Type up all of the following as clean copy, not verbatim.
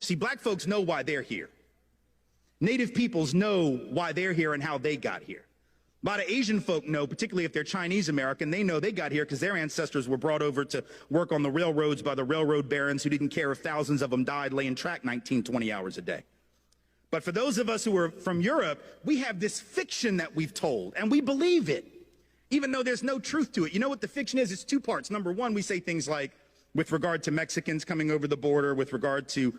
See, black folks know why they're here. Native peoples know why they're here and how they got here. A lot of Asian folk know, particularly if they're Chinese American, they know they got here because their ancestors were brought over to work on the railroads by the railroad barons who didn't care if thousands of them died laying track 19, 20 hours a day. But for those of us who are from Europe, we have this fiction that we've told, and we believe it, even though there's no truth to it. You know what the fiction is? It's two parts. Number one, we say things like, with regard to Mexicans coming over the border, with regard to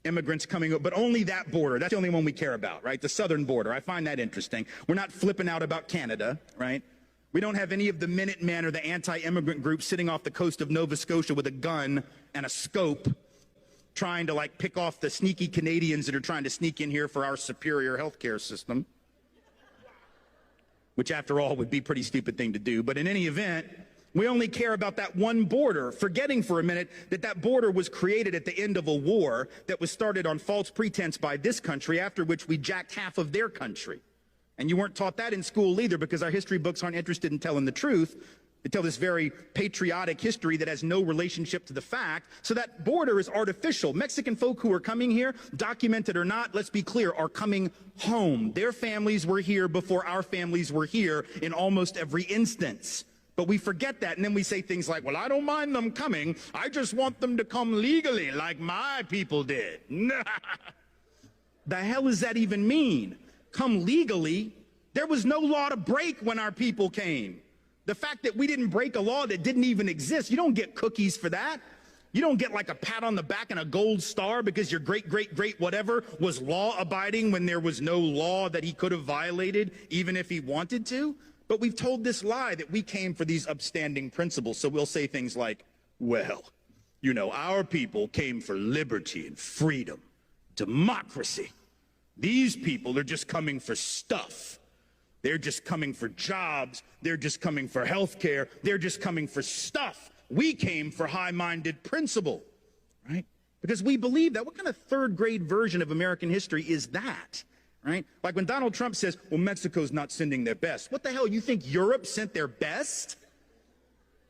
immigrants coming over, but only that border. That's the only one we care about, right? The southern border. I find that interesting. We're not flipping out about Canada, right? We don't have any of the Minutemen or the anti-immigrant groups sitting off the coast of Nova Scotia with a gun and a scope trying to like pick off the sneaky Canadians that are trying to sneak in here for our superior healthcare system, which after all would be a pretty stupid thing to do. But in any event, we only care about that one border, forgetting for a minute that that border was created at the end of a war that was started on false pretense by this country, after which we jacked half of their country. And you weren't taught that in school either, because our history books aren't interested in telling the truth. They tell this very patriotic history that has no relationship to the fact. So that border is artificial. Mexican folk who are coming here, documented or not, let's be clear, are coming home. Their families were here before our families were here in almost every instance. But we forget that, and then we say things like, well, I don't mind them coming. I just want them to come legally like my people did. The hell does that even mean? Come legally? There was no law to break when our people came. The fact that we didn't break a law that didn't even exist, you don't get cookies for that. You don't get like a pat on the back and a gold star because your great whatever was law-abiding when there was no law that he could have violated, even if he wanted to. But we've told this lie that we came for these upstanding principles. So we'll say things like, well, you know, our people came for liberty and freedom, democracy. These people are just coming for stuff. They're just coming for jobs. They're just coming for health care. They're just coming for stuff. We came for high-minded principle, right? Because we believe that. What kind of third-grade version of American history is that? Right? Like when Donald Trump says, well, Mexico's not sending their best. What the hell, you think Europe sent their best?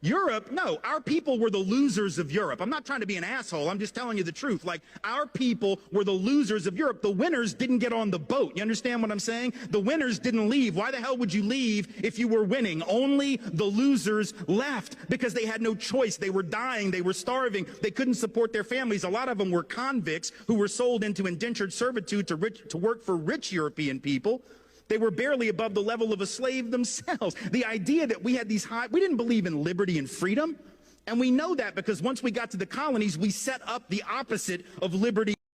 Europe? No, our people were the losers of Europe. I'm not trying to be an asshole. I'm just telling you the truth. Like, our people were the losers of Europe. The winners didn't get on the boat. You understand what I'm saying? The winners didn't leave. Why the hell would you leave if you were winning? Only the losers left because they had no choice. They were dying. They were starving. They couldn't support their families. A lot of them were convicts who were sold into indentured servitude to work for rich European people. They were barely above the level of a slave themselves. The idea that we had these we didn't believe in liberty and freedom. And we know that because once we got to the colonies, we set up the opposite of liberty